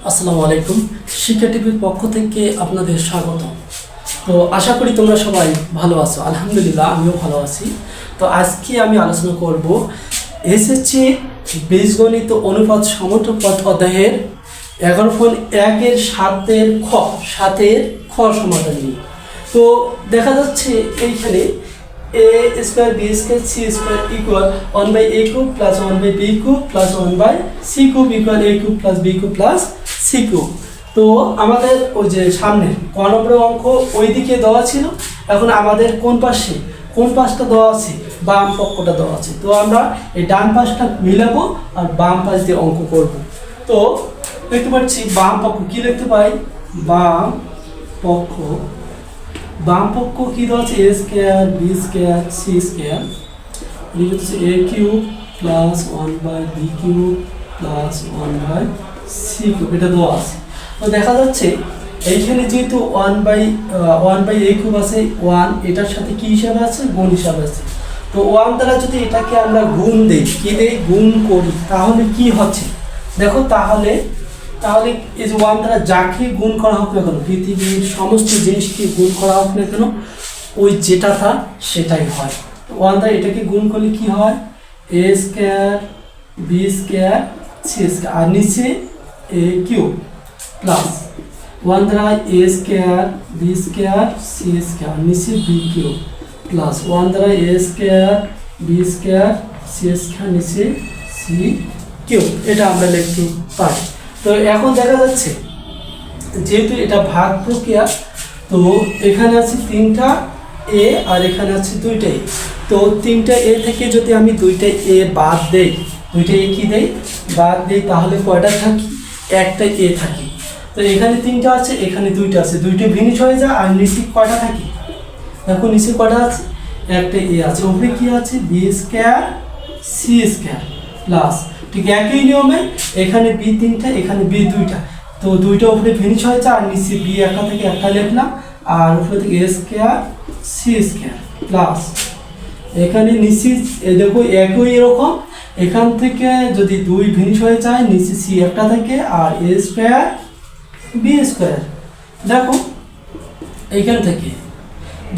আসসালামু আলাইকুম। শিক্ষা টিভির পক্ষ থেকে আপনাদের স্বাগত। তো আশা করি তোমরা সবাই ভালো আছো। আলহামদুলিল্লাহ আমিও ভালো আছি। তো আজকে আমি আলোচনা করব এসএসসি বীজগণিত অনুপাত সমতুল্য অধ্যায়ের 11.1 সাতের খ সমাধান নিয়ে। তো দেখা যাচ্ছে এইখানে a square B square C square equal 1/a cube plus 1/b cube plus 1/c cube equal a cube plus b cube plus c cube. তো আমাদের ওই যে সামনে ক নম্বরের অঙ্ক ওইদিকে দেওয়া ছিল, এখন আমাদের কোন পাশটা দেওয়া আছে, বাম পক্ষটা দেওয়া আছে। তো আমরা এই ডান পাশটা মিলাবো আর বাম পাশ দিয়ে অঙ্ক করব। তো দেখতে পাচ্ছি বাম পক্ষ কি লিখতে পাই, বাম পক্ষ কি দেওয়া আছে, a square b square c square এদিকে হচ্ছে a cube plus 1/b cube plus 1/c cube, এটা দেওয়া আছে। তো দেখা যাচ্ছে এইখানে যেহেতু 1/a কিউব আছে, 1 এটার সাথে কি হিসাবে আছে, গুণ হিসাবে আছে। তো 1 দ্বারা যদি এটাকে আমরা গুণ দেই, গুণ করি, তাহলে কি হচ্ছে দেখো, তাহলে এই যে 1 দ্বারা যাকে গুণ করা হোক না কেন, পৃথিবীর সমস্ত জিনিসকে গুণ করা হোক না কেন, ওই যেটা সেটাই হয়। 1 দ্বারা এটাকে গুণ করলে কি হয়, a square b square c square আর নিচে a কিউব প্লাস 1 দ্বারা a square b square c square নিচে b কিউব প্লাস 1 দ্বারা a square b square c square নিচে c কিউব, এটা আমরা লিখতে পারি। তো এখন দেখা যাচ্ছে যেহেতু এটা ভাগ প্রক্রিয়া, তো এখানে আছে 3টা a আর এখানে আছে 2টা a। তো 3টা a থেকে যদি আমি 2টা a বাদ দেই, 2টা a কি দেই, বাদ দেই, তাহলে কয়টা থাকি, একটা a থাকি। তো এখানে 3টা আছে, এখানে 2টা আছে, 2টা ভিন্ন হয়ে যায় আর নিচে কয়টা থাকি, দেখো নিচে কয়টা আছে, একটা a আছে, উপরে কি আছে b square c square plus, ঠিক একই নিয়মে এখানে b 3টা এখানে b 2টা, তো 2টা উপরে ফিনিশ হয়েছে আর নিচে b একটা থেকে একটা লিখলাম আর উপরে থেকে a square c square plus এখানে নিচে দেখো একই এরকম, এখান থেকে যদি 2 ফিনিশ হয়ে যায় নিচে c একটা থেকে আর a স্কয়ার b স্কয়ার। দেখো এইখান থেকে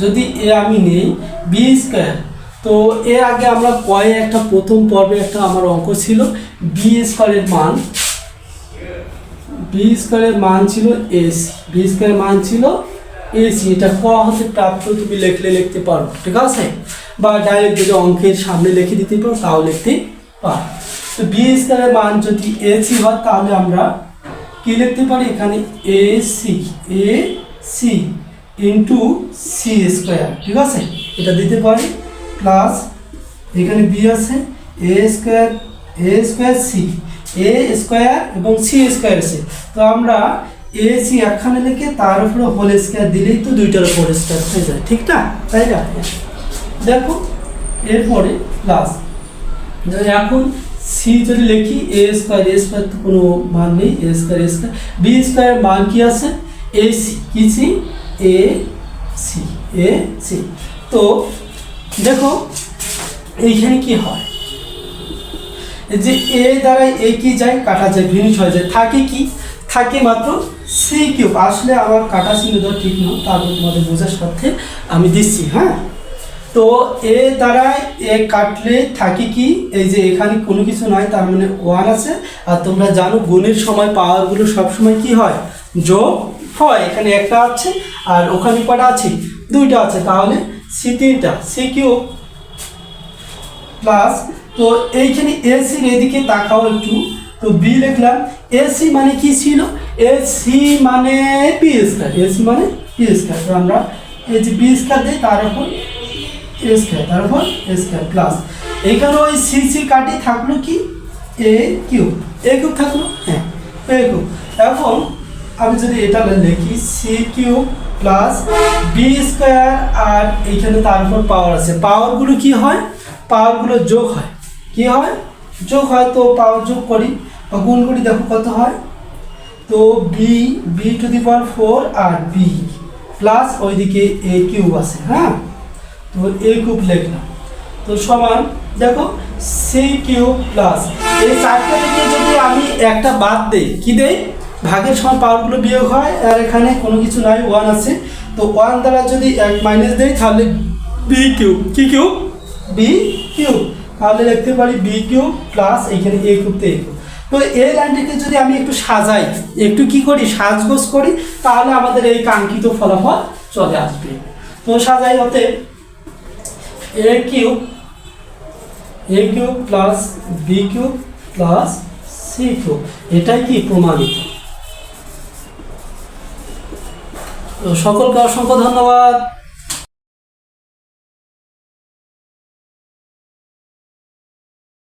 যদি a আমি নেই b স্কয়ার, তো এর আগে আমরা একটা প্রথম পর্বে একটা আমার অঙ্ক ছিল, b স্কয়ারের মান ছিল ac, b স্কয়ারের মান ছিল ac, এটা ক হতে প্রাপ্ত তুমি লিখতে পারো, ঠিক আছে, বা ডাইরেক্ট যদি অঙ্কের সামনে লিখে দিতে পারো তাও লিখতে পারো। তো b স্কয়ারের মান যদি ac হয় তাহলে আমরা কি লিখতে পারি, এখানে ac ইন্টু c স্কয়ার, ঠিক আছে, এটা দিতে পারি প্লাস এখানে b আছে a square c, a square এবং c স্কয়ার আছে। তো আমরা ac একখানে লিখে তার উপরে হোল স্কয়ার দিলেই তো দুইটার উপর স্কয়ার হয়ে যায়, ঠিক না, তাই না। দেখো এরপরে প্লাস এখন c যদি লিখি a স্কয়ার তো কোনো মান নেই, a স্কয়ার b স্কয়ার মান কি আছে ac, কি c ac। তো দেখো এইখানে কি হয়, যে a দ্বারা a কি যায়, কাটা যায়, ভিনিশ হয়ে যায়, থাকে মাত্র c কিউব। আসলে আমার কাটা চিহ্ন দেওয়া ঠিক না, তারপর তোমাদের বোঝার সাথে আমি দিচ্ছি, হ্যাঁ। তো a দ্বারা a কাটলে থাকে কি, এই যে এখানে কোনো কিছু নয়, তার মানে 1 আছে। আর তোমরা জানো গুণের সময় পাওয়ারগুলো সবসময় কি হয়, যোগ হয়। এখানে একটা আছে আর ওখানে কটা আছে, 2টা আছে, তাহলে c 3টা c কিউব প্লাস, তো এইখানে ac এদিকে তাকাও একটু, তো b লিখলাম, ac মানে কি ছিল, ac মানে b স্কয়ার, ac মানে b স্কয়ার। তো আমরা এই যে b স্কয়ার দেই তার উপর a স্কয়ার, তার উপর a স্কয়ার প্লাস এইখানে ওই c কাটি থাকলো কি a কিউব থাকলো, হ্যাঁ a কিউব। এখন আমি যদি এটা লিখি c cube plus b square আর এইখানে তার উপর পাওয়ার আছে, পাওয়ারগুলো কি হয়, পাওয়ারগুলো যোগ হয়, কি হয়, যোগ হয়। তো পাওয়ার যোগ করি বা গুণ করি, দেখো কত হয়, তো b টু দি পাওয়ার 4 আর b প্লাস ওইদিকে a কিউব আছে, হ্যাঁ, তো a কিউব লিখলাম। তো সমান দেখো c কিউব প্লাস এই চারটা থেকে যদি আমি একটা বাদ দেই, কি দেই, ভাগের সময় পাওয়ারগুলো বিয়োগ হয়, আর এখানে কোনো কিছু নাই, 1 আছে। তো 1 দ্বারা যদি 1 মাইনাস দেই তাহলে বি কিউব, কি কিউব? B cube. তাহলে লিখতে পারি বি কিউব প্লাস এইখানে এ কিউব তে এ কিউব। তো এই লাইনটিকে যদি আমি একটু সাজাই, একটু কি করি, সাজগোজ করি, তাহলে আমাদের এই কাঙ্ক্ষিত ফলাফল চলে আসবে। তো সাজাই হতে a cube plus b cube plus c cube, এটাই কি প্রমাণিত। সকলকে অসংখ্য ধন্যবাদ।